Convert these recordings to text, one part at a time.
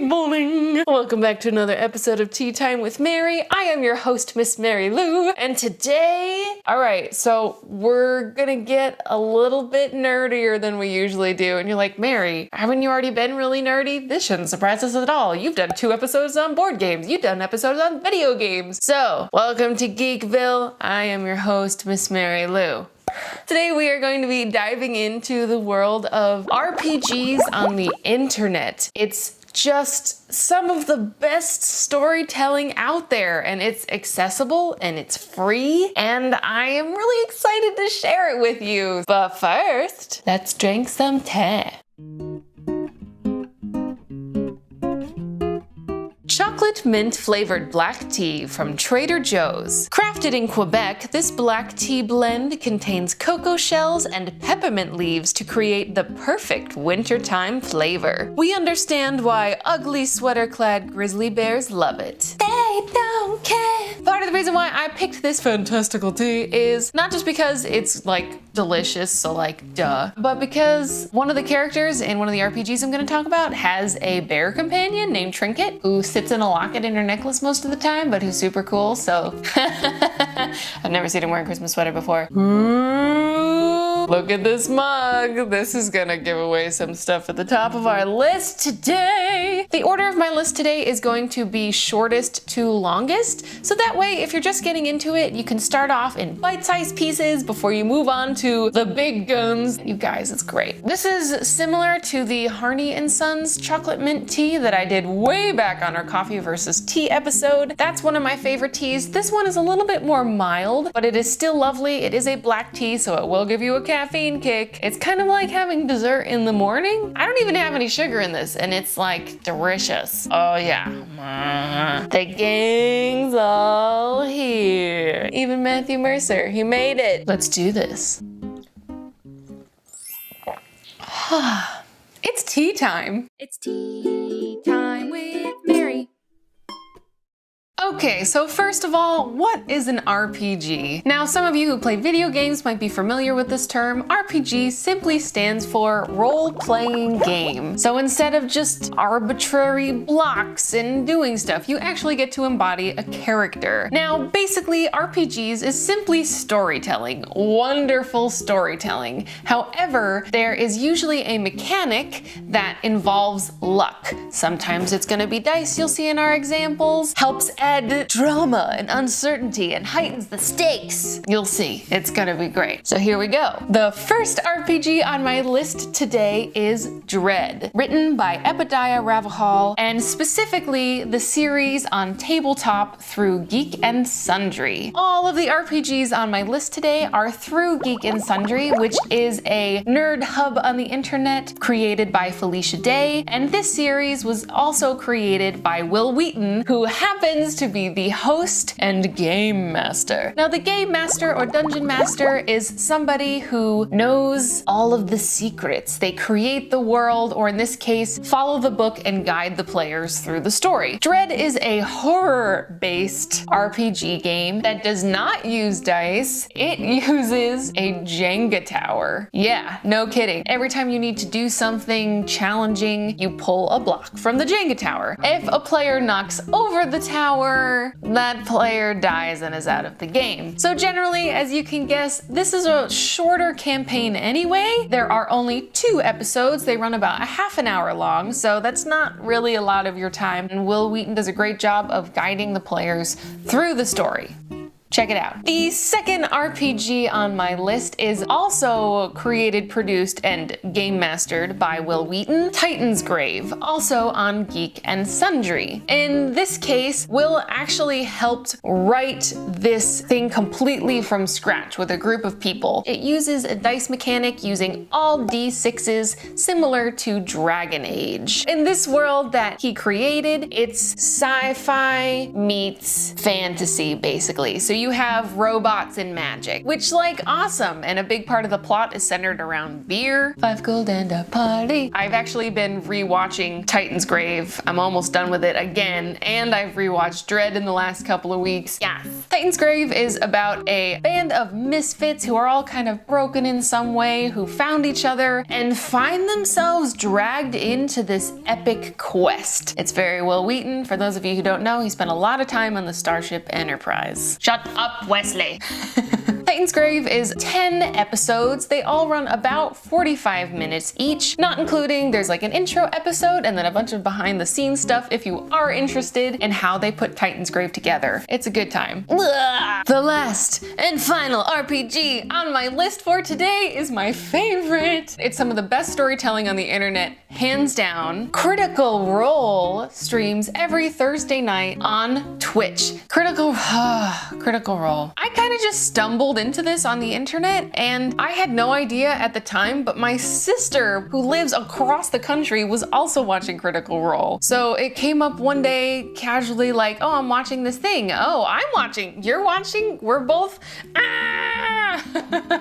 Good morning! Welcome back to another episode of Tea Time with Mary. I am your host, Miss Mary Lou, and today, alright, so we're gonna get a little bit nerdier than we usually do, and you're like, Mary, haven't you already been really nerdy? This shouldn't surprise us at all. You've done 2 episodes on board games. You've done episodes on video games. So, welcome to Geekville. I am your host, Miss Mary Lou. Today we are going to be diving into the world of RPGs on the internet. It's just some of the best storytelling out there, and it's accessible and it's free, and I am really excited to share it with you. But first, let's drink some tea. Chocolate mint flavored black tea from Trader Joe's. Crafted in Quebec, this black tea blend contains cocoa shells and peppermint leaves to create the perfect wintertime flavor. We understand why ugly sweater-clad grizzly bears love it. They don't care. Part of the reason why I picked this fantastical tea is not just because it's like delicious, so like duh, but because one of the characters in one of the RPGs I'm gonna talk about has a bear companion named Trinket who sits in a locket in her necklace most of the time, but who's super cool, so I've never seen him wear a Christmas sweater before. Look at this mug. This is gonna give away some stuff at the top of our list today. The order of my list today is going to be shortest to longest, so that way if you're just getting into it, you can start off in bite-sized pieces before you move on to the big guns. You guys, it's great. This is similar to the Harney & Sons chocolate mint tea that I did way back on our coffee versus tea episode. That's one of my favorite teas. This one is a little bit more mild, but it is still lovely. It is a black tea, so it will give you a caffeine kick. It's kind of like having dessert in the morning. I don't even have any sugar in this, and it's like delicious. Oh yeah. The gang's all here. Even Matthew Mercer, he made it. Let's do this. It's tea time. It's tea time with Mary. Okay, so first of all, what is an RPG? Now, some of you who play video games might be familiar with this term. RPG simply stands for role-playing game. So instead of just arbitrary blocks and doing stuff, you actually get to embody a character. Now, basically, RPGs is simply storytelling, wonderful storytelling. However, there is usually a mechanic that involves luck. Sometimes it's gonna be dice, you'll see in our examples, helps add drama and uncertainty and heightens the stakes. You'll see, it's gonna be great. So here we go. The first RPG on my list today is Dread, written by Epodiah Ravachol, and specifically the series on tabletop through Geek and Sundry. All of the RPGs on my list today are through Geek and Sundry, which is a nerd hub on the internet created by Felicia Day, and this series was also created by Will Wheaton, who happens to be the host and game master. Now, the game master or dungeon master is somebody who knows all of the secrets. They create the world, or in this case, follow the book and guide the players through the story. Dread is a horror-based RPG game that does not use dice. It uses a Jenga tower. Yeah, no kidding. Every time you need to do something challenging, you pull a block from the Jenga tower. If a player knocks over the tower, that player dies and is out of the game. So generally, as you can guess, this is a shorter campaign anyway. There are only 2 episodes. They run about a half an hour long, so that's not really a lot of your time. And Will Wheaton does a great job of guiding the players through the story. Check it out. The second RPG on my list is also created, produced, and game mastered by Will Wheaton, Titan's Grave, also on Geek and Sundry. In this case, Will actually helped write this thing completely from scratch with a group of people. It uses a dice mechanic using all D6s, similar to Dragon Age. In this world that he created, it's sci-fi meets fantasy, basically. So you have robots and magic, which like awesome. And a big part of the plot is centered around beer. 5 gold and a party. I've actually been rewatching Titan's Grave. I'm almost done with it again. And I've rewatched Dread in the last couple of weeks. Yes. Titan's Grave is about a band of misfits who are all kind of broken in some way, who found each other and find themselves dragged into this epic quest. It's very Will Wheaton. For those of you who don't know, he spent a lot of time on the Starship Enterprise. Shut up, Wesley. Titan's Grave is 10 episodes. They all run about 45 minutes each, not including there's like an intro episode and then a bunch of behind the scenes stuff if you are interested in how they put Titan's Grave together. It's a good time. Ugh. The last and final RPG on my list for today is my favorite. It's some of the best storytelling on the internet, hands down. Critical Role streams every Thursday night on Twitch. Critical Role. I kind of just stumbled into this on the internet and I had no idea at the time, but my sister who lives across the country was also watching Critical Role. So it came up one day casually like, oh, I'm watching this thing. Oh, I'm watching. You're watching? We're both.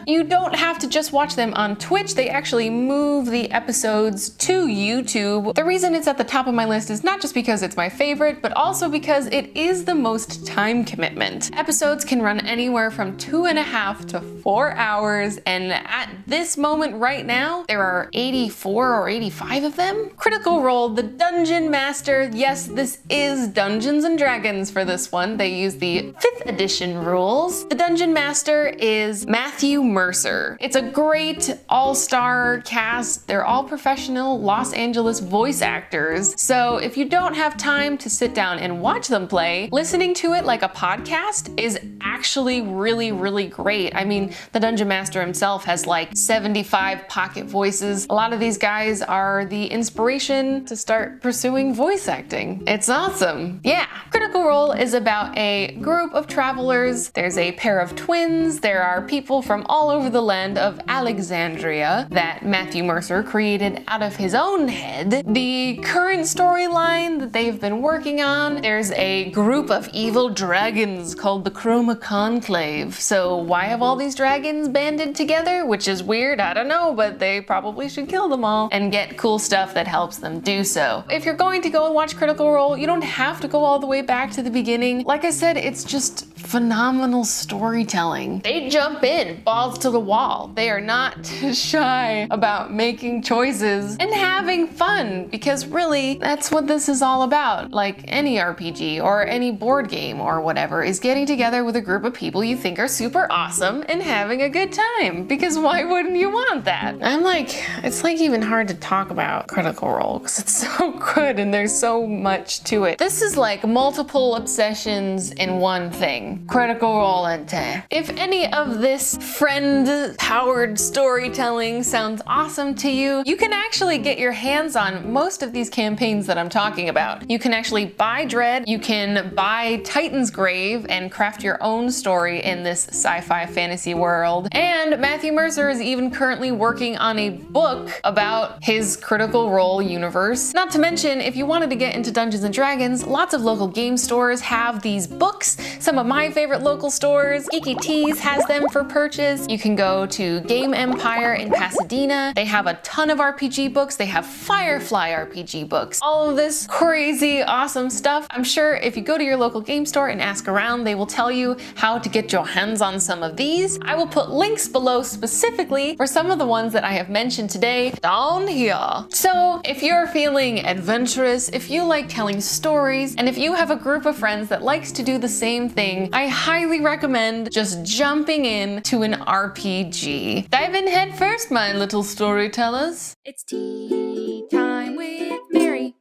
You don't have to just watch them on Twitch. They actually move the episodes to YouTube. The reason it's at the top of my list is not just because it's my favorite, but also because it is the most time commitment. Episodes can run anywhere from 2.5 to 4 hours, and at this moment right now, there are 84 or 85 of them. Critical Role, the Dungeon Master. Yes, this is Dungeons and Dragons for this one. They use the 5th edition rules. The Dungeon Master is Matthew Mercer. It's a great all-star cast. They're all professional Los Angeles voice actors. So if you don't have time to sit down and watch them play, listening to it like a podcast is actually really, really great. I mean, the Dungeon Master himself has like 75 pocket voices. A lot of these guys are the inspiration to start pursuing voice acting. It's awesome. Yeah. Critical Role is about a group of travelers. There's a pair of twins. There are people from all over the land of Alexandria that Matthew Mercer created out of his own head. The current storyline that they've been working on, there's a group of evil dragons called the Chroma Conclave. So why have all these dragons banded together? Which is weird, I don't know, but they probably should kill them all and get cool stuff that helps them do so. If you're going to go and watch Critical Role, you don't have to go all the way back to the beginning. Like I said, it's just phenomenal storytelling. They jump in, balls to the wall. They are not shy about making choices and having fun, because really that's what this is all about. Like any RPG or any board game or whatever is getting together with a group of people you think are super awesome and having a good time, because why wouldn't you want that? I'm like, it's like even hard to talk about Critical Role because it's so good and there's so much to it. This is like multiple obsessions in one thing. Critical Role and if any of this friend-powered storytelling sounds awesome to you, you can actually get your hands on most of these campaigns that I'm talking about. You can actually buy Dread, you can buy Titan's Grave and craft your own story in this sci-fi fantasy world. And Matthew Mercer is even currently working on a book about his Critical Role universe. Not to mention, if you wanted to get into Dungeons and Dragons, lots of local game stores have these books. Some of my favorite local stores, Geeky Tees has them for purchase. You can go to Game Empire in Pasadena. They have a ton of RPG books. They have Firefly RPG books. All of this crazy, awesome stuff. I'm sure if you go to your local game store and ask around, they will tell you how to get your hands on some of these. I will put links below specifically for some of the ones that I have mentioned today down here. So if you're feeling adventurous, if you like telling stories, and if you have a group of friends that likes to do the same thing, I highly recommend just jumping in to an RPG. Dive in head first, my little storytellers. It's tea time with Mary.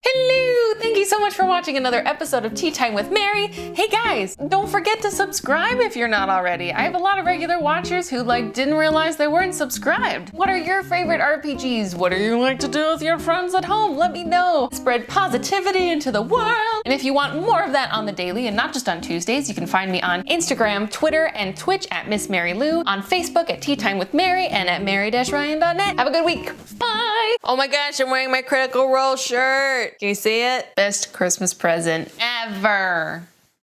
Hello! Thank you so much for watching another episode of Tea Time with Mary. Hey guys, don't forget to subscribe if you're not already. I have a lot of regular watchers who didn't realize they weren't subscribed. What are your favorite RPGs? What do you like to do with your friends at home? Let me know. Spread positivity into the world. And if you want more of that on the daily and not just on Tuesdays, you can find me on Instagram, Twitter, and Twitch at Miss Mary Lou, on Facebook at Tea Time with Mary, and at mary-ryan.net. Have a good week. Bye! Oh my gosh, I'm wearing my Critical Role shirt. Can you see it? Best Christmas present ever.